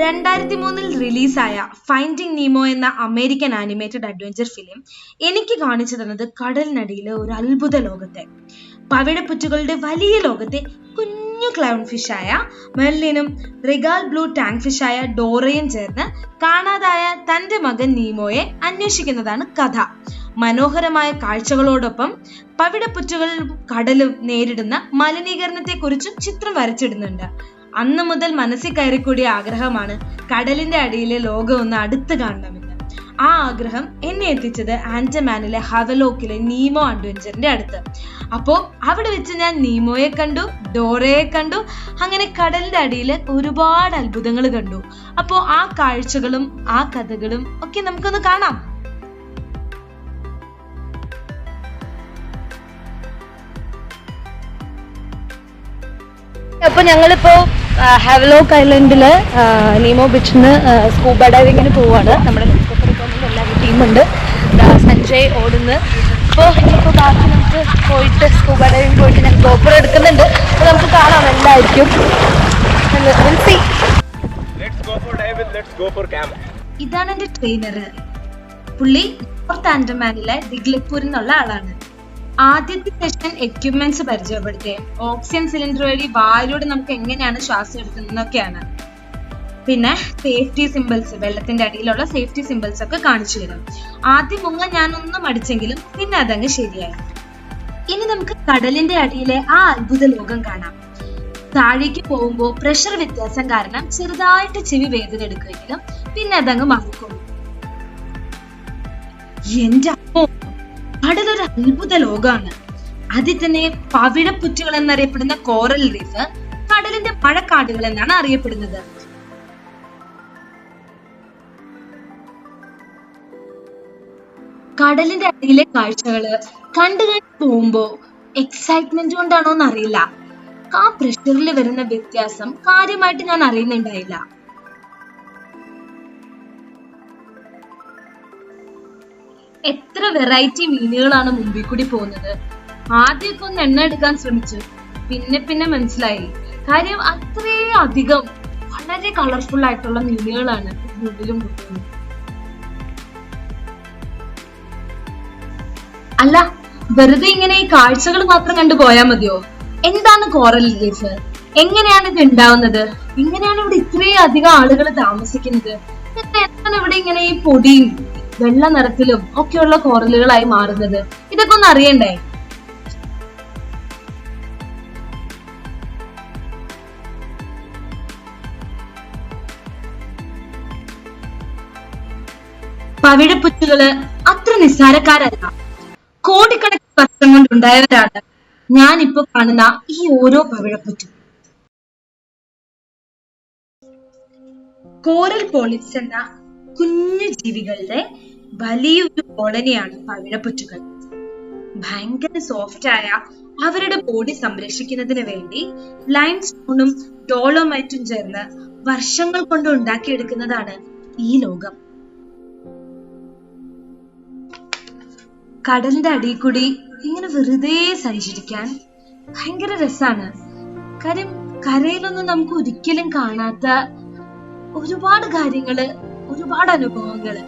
2003 റിലീസായ ഫൈൻഡിങ് നീമോ എന്ന American animated adventure film എനിക്ക് കാണിച്ചു തന്നത് കടലിനടിയിലെ ഒരു അത്ഭുത ലോകത്തെ, പവിഴപ്പുറ്റുകളുടെ വലിയ ലോകത്തെ കുഞ്ഞു ക്ലൗൺ ഫിഷായ മെർലിനും റിഗാൽ ബ്ലൂ ടാങ്ക് ഫിഷായ ഡോറയും ചേർന്ന് കാണാതായ തന്റെ മകൻ നീമോയെ അന്വേഷിക്കുന്നതാണ് കഥ. മനോഹരമായ കാഴ്ചകളോടൊപ്പം പവിഴപ്പുറ്റുകളും കടലും നേരിടുന്ന മലിനീകരണത്തെ കുറിച്ചും ചിത്രം വരച്ചിടുന്നുണ്ട്. അന്ന് മുതൽ മനസ്സിൽ കയറിക്കൂടിയ ആഗ്രഹമാണ് കടലിന്റെ അടിയിലെ ലോകം ഒന്ന് അടുത്ത് കാണണമെന്ന്. ആ ആഗ്രഹം എന്നെ എത്തിച്ചത് ആൻഡമാനിലെ ഹവലോക്കിലെ നീമോ അഡ്വഞ്ചറിന്റെ അടുത്ത്. അപ്പോ അവിടെ വെച്ച് ഞാൻ നീമോയെ കണ്ടു, ഡോറയെ കണ്ടു, അങ്ങനെ കടലിന്റെ അടിയിൽ ഒരുപാട് അത്ഭുതങ്ങൾ കണ്ടു. അപ്പോ ആ കാഴ്ചകളും ആ കഥകളും ഒക്കെ നമുക്കൊന്ന് കാണാം. അപ്പൊ ഞങ്ങളിപ്പോ ഹാവലോക്ക് ഐലൻഡില് നീമോ ബീച്ചിന് സ്കൂബ ഡൈവിങ്ങിന് പോവാണ്. നമ്മുടെ എല്ലാവരും ടീമുണ്ട്. സഞ്ജയ് ഓടുന്നു. അപ്പോൾ ഇനിയിപ്പോൾ ബാക്കി നമുക്ക് പോയിട്ട് സ്കൂബ ഡൈവിങ് പോയിട്ട് ഞാൻ ഗോപുരം എടുക്കുന്നുണ്ട്. അപ്പോൾ നമുക്ക് കാണാം എന്തായിരിക്കും. ഇതാണ് എന്റെ ട്രെയിനർ. പുള്ളി നോർത്ത് ആൻഡമാനിലെ ദിഗ്ലക്പൂരിൽ നിന്നുള്ള ആളാണ്. ആദ്യത്തെ സെഷൻ എക്യുപ്മെന്റ്സ് പരിചയപ്പെടുത്തുകയും ഓക്സിജൻ സിലിണ്ടർ വഴി വായിലൂടെ നമുക്ക് എങ്ങനെയാണ് ശ്വാസം എടുക്കുന്നതൊക്കെയാണ്. പിന്നെ സേഫ്റ്റി സിമ്പിൾസ്, വെള്ളത്തിന്റെ അടിയിലുള്ള സേഫ്റ്റി സിമ്പിൾസ് ഒക്കെ കാണിച്ചു തരും. ആദ്യം മുങ്ങ ഞാനൊന്നും അടിച്ചെങ്കിലും പിന്നെ അതങ്ങ് ശരിയായി. ഇനി നമുക്ക് കടലിന്റെ അടിയിലെ ആ അത്ഭുത ലോകം കാണാം. താഴേക്ക് പോകുമ്പോൾ പ്രഷർ വ്യത്യാസം കാരണം ചെറുതായിട്ട് ചെവി വേദന എടുക്കുമെങ്കിലും പിന്നെ അതങ്ങ് മാറിക്കോളും. എന്റെ അമ്മോ, കടലൊരു അത്ഭുത ലോകമാണ്. അതിൽ തന്നെ പവിഴപ്പുറ്റുകൾ എന്നറിയപ്പെടുന്ന കോറൽ റീഫ് കടലിന്റെ മഴക്കാടുകൾ എന്നാണ് അറിയപ്പെടുന്നത്. കടലിന്റെ അടിയിലെ കാഴ്ചകള് കണ്ടു പോകുമ്പോ എക്സൈറ്റ്മെന്റ് കൊണ്ടാണോന്ന് അറിയില്ല, ആ പ്രഷറിൽ വരുന്ന വ്യത്യാസം കാര്യമായിട്ട് ഞാൻ അറിയുന്നുണ്ടായില്ല. എത്ര വെറൈറ്റി മീനുകളാണ് മുമ്പിൽ കൂടി പോകുന്നത്. ആദ്യമൊക്കെ ഒന്ന് എണ്ണ എടുക്കാൻ ശ്രമിച്ചു, പിന്നെ മനസ്സിലായി കാര്യം അത്രയും അധികം വളരെ കളർഫുൾ ആയിട്ടുള്ള മീനുകളാണ് മുമ്പിലും പോകുന്നത്. അല്ല, വെറുതെ ഇങ്ങനെ ഈ കാഴ്ചകൾ മാത്രം കണ്ടു പോയാൽ മതിയോ? എന്താണ് കോറൽ റീഫ്? എങ്ങനെയാണ് ഇത് ഉണ്ടാവുന്നത്? എങ്ങനെയാണ് ഇവിടെ ഇത്രയും അധികം ആളുകൾ താമസിക്കുന്നത്? എന്താണ് ഇവിടെ ഇങ്ങനെ ഈ പൊടിയും വെള്ള നിറത്തിലും ഒക്കെയുള്ള കോറലുകളായി മാറുന്നത്? ഇതൊക്കെ ഒന്ന് അറിയണ്ടേ? പവിഴപ്പുറ്റുകള് അത്ര നിസ്സാരക്കാരല്ല. കോടിക്കണക്കിന് വർഷം കൊണ്ടുണ്ടായവരാണ് ഞാനിപ്പോ കാണുന്ന ഈ ഓരോ പവിഴപ്പുറ്റും. കോറൽ പോളിപ്സ് എന്ന കുഞ്ഞു ജീവികളുടെ വലിയൊരു കോളനിയാണ് പവിഴപ്പുറ്റുകൾ. ഭയങ്കര സോഫ്റ്റ് ആയ അവരുടെ ബോഡി സംരക്ഷിക്കുന്നതിന് വേണ്ടി ലൈം സ്റ്റോണും ഡോളോമൈറ്റും ചേർന്ന് വർഷങ്ങൾ കൊണ്ട് ഉണ്ടാക്കിയെടുക്കുന്നതാണ് ഈ ലോകം. കടലിന്റെ അടിയിൽ കൂടി ഇങ്ങനെ വെറുതെ സഞ്ചരിക്കാൻ ഭയങ്കര രസാണ്. കാര്യം കരയിലൊന്നും നമുക്ക് ഒരിക്കലും കാണാത്ത ഒരുപാട് കാര്യങ്ങള്, ഒരുപാട് അനുഭവങ്ങള്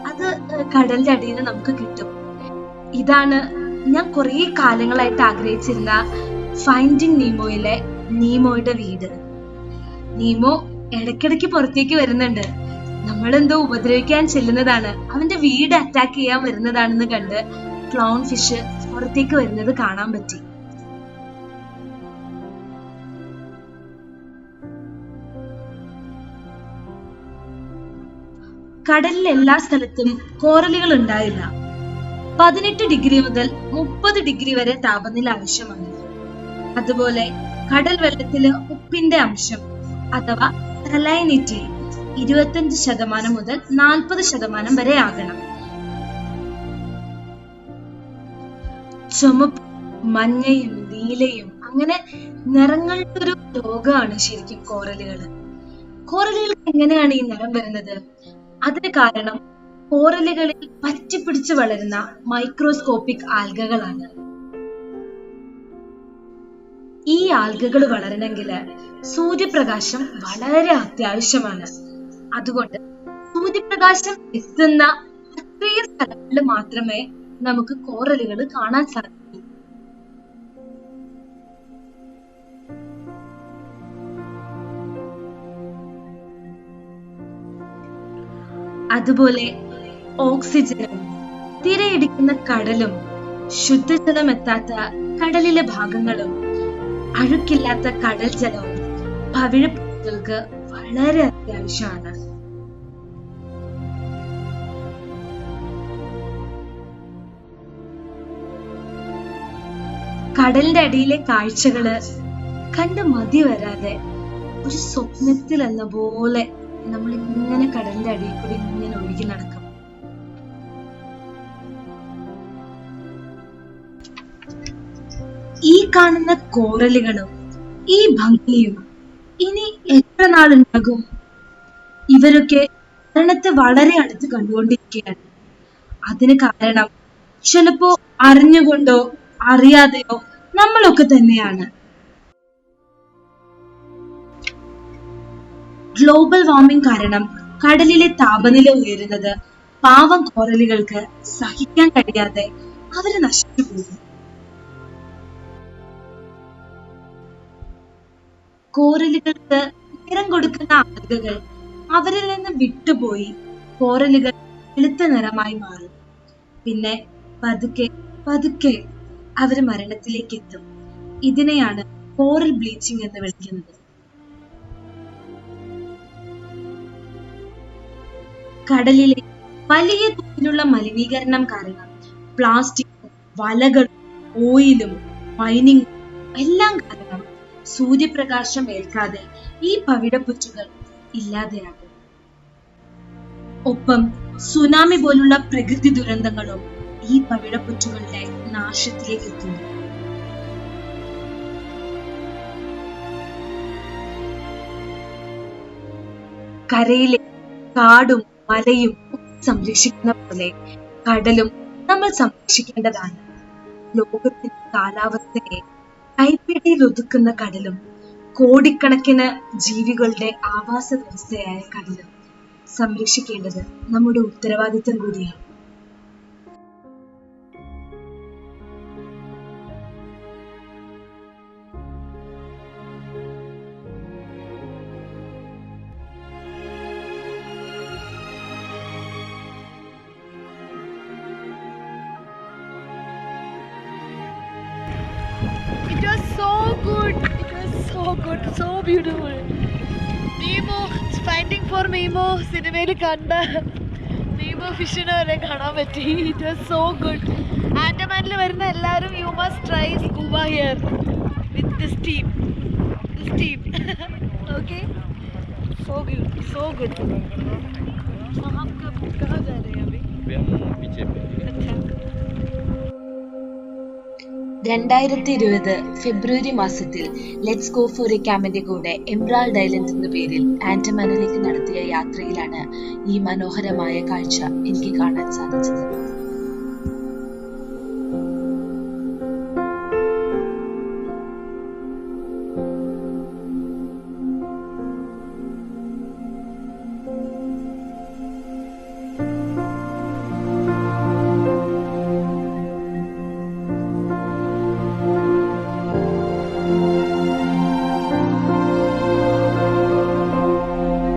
അത് കടലിന്റെ അടിയിൽ നമുക്ക് കിട്ടും. ഇതാണ് ഞാൻ കുറെ കാലങ്ങളായിട്ട് ആഗ്രഹിച്ചിരുന്ന ഫൈൻഡിങ് നീമോയിലെ നീമോയുടെ വീട്. നീമോ ഇടയ്ക്കിടയ്ക്ക് പുറത്തേക്ക് വരുന്നുണ്ട്. നമ്മളെന്തോ ഉപദ്രവിക്കാൻ ചെല്ലുന്നതാണ്, അവന്റെ വീട് അറ്റാക്ക് ചെയ്യാൻ വരുന്നതാണെന്ന് കണ്ട് ക്ലൗൺ ഫിഷ് പുറത്തേക്ക് വരുന്നത് കാണാൻ പറ്റി. കടലിൽ എല്ലാ സ്ഥലത്തും കോറലുകൾ ഉണ്ടായില്ല. 18 ഡിഗ്രി മുതൽ 30 ഡിഗ്രി വരെ താപനില ആവശ്യമാണ്. അതുപോലെ കടൽ വെള്ളത്തില് ഉപ്പിന്റെ അംശം അഥവാ സലൈനിറ്റി 25% മുതൽ 40% വരെ ആകണം. ചുമപ്പ്, മഞ്ഞയും നീലയും അങ്ങനെ നിറങ്ങളുടെ ഒരു ലോകമാണ് ശരിക്കും കോറലുകള്. കോറലുകൾക്ക് എങ്ങനെയാണ് ഈ നിറം വരുന്നത്? അതിന് കാരണം കോറലുകളിൽ പറ്റിപ്പിടിച്ച് വളരുന്ന മൈക്രോസ്കോപ്പിക് ആൽഗകളാണ്. ഈ ആൽഗകൾ വളരണമെങ്കിൽ സൂര്യപ്രകാശം വളരെ അത്യാവശ്യമാണ്. അതുകൊണ്ട് സൂര്യപ്രകാശം എത്തുന്ന അത്രയും സ്ഥലങ്ങളിൽ മാത്രമേ നമുക്ക് കോറലുകൾ കാണാൻ സാധിക്കൂ. അതുപോലെ ഓക്സിജനും തിരയിടിക്കുന്ന കടലും ശുദ്ധജലം എത്താത്ത കടലിലെ ഭാഗങ്ങളും അഴുക്കില്ലാത്ത കടൽ ജലവും പവിഴപ്പുറ്റുകൾക്ക് വളരെ അത്യാവശ്യമാണ്. കടലിന്റെ അടിയിലെ കാഴ്ചകള് കണ്ട് മതി വരാതെ ഒരു സ്വപ്നത്തിൽ എന്ന പോലെ നമ്മൾ ഇങ്ങനെ കടലിന്റെ അടിയിൽ കൂടി ഇങ്ങനെ ഒഴുകി നടക്കും. ഈ കാണുന്ന കോറലുകളും ഈ ഭംഗിയും ഇനി എത്ര നാളുണ്ടാകും? ഇവരൊക്കെ മരണത്തെ വളരെ അടുത്ത് കണ്ടുകൊണ്ടിരിക്കുകയാണ്. അതിന് കാരണം ചിലപ്പോ അറിഞ്ഞുകൊണ്ടോ അറിയാതെയോ നമ്മളൊക്കെ തന്നെയാണ്. ഗ്ലോബൽ വാർമിംഗ് കാരണം കടലിലെ താപനില ഉയരുന്നത് പാവം കോറലുകൾക്ക് സഹിക്കാൻ കഴിയാതെ അവര് നശിച്ചു പോകും. കോറലുകൾക്ക് നിറം കൊടുക്കുന്ന ആൽഗകൾ അവരിൽ നിന്ന് വിട്ടുപോയി കോറലുകൾ വെളുത്ത നിറമായി മാറും. പിന്നെ പതുക്കെ പതുക്കെ അവര് മരണത്തിലേക്ക് എത്തും. ഇതിനെയാണ് കോറൽ ബ്ലീച്ചിങ് എന്ന് വിളിക്കുന്നത്. കടലിലെ വലിയ തോതിലുള്ള മലിനീകരണം കാരണം പ്ലാസ്റ്റിക്, വലകളും, ഓയിലും, മൈനിങ്ങും എല്ലാം കാരണം സൂര്യപ്രകാശം ഏൽക്കാതെ ഈ പവിഴപ്പുറ്റുകൾ ഇല്ലാതെയാകും. ഒപ്പം സുനാമി പോലുള്ള പ്രകൃതി ദുരന്തങ്ങളും ഈ പവിഴപ്പുറ്റുകളുടെ നാശത്തിലേക്ക് എത്തുന്നു. കരയിലെ കാടും മലയും സംരക്ഷിക്കുന്ന പോലെ കടലും നമ്മൾ സംരക്ഷിക്കേണ്ടതാണ്. ലോകത്തിന്റെ കാലാവസ്ഥയെ കൈപ്പിടിയിൽ ഒതുക്കുന്ന കടലും കോടിക്കണക്കിന് ജീവികളുടെ ആവാസ വ്യവസ്ഥയായ കടലും സംരക്ഷിക്കേണ്ടത് നമ്മുടെ ഉത്തരവാദിത്തം കൂടിയാണ്. It was so good. It was so good. So beautiful. Nemo, Finding for Nemo സിനിമയിൽ കണ്ട നീമോ ഫിഷിനെ വരെ കാണാൻ പറ്റി. It was so good. ആൻഡമാനിൽ വരുന്ന എല്ലാവരും you must try scuba here with this team. This team. Okay? So good. So good. हम कहाँ जा रहे हैं अभी? पीछे पे. अच्छा. 2020 ഫെബ്രുവരി മാസത്തിൽ ലെറ്റ്സ് ഗോ ഫോർ എ ക്യാമ്പിന്റെ കൂടെ എംറാൾഡ് ഐലൻഡ് എന്ന പേരിൽ ആൻഡമാനിലേക്ക് നടത്തിയ യാത്രയിലാണ് ഈ മനോഹരമായ കാഴ്ച എനിക്ക് കാണാൻ സാധിച്ചത്.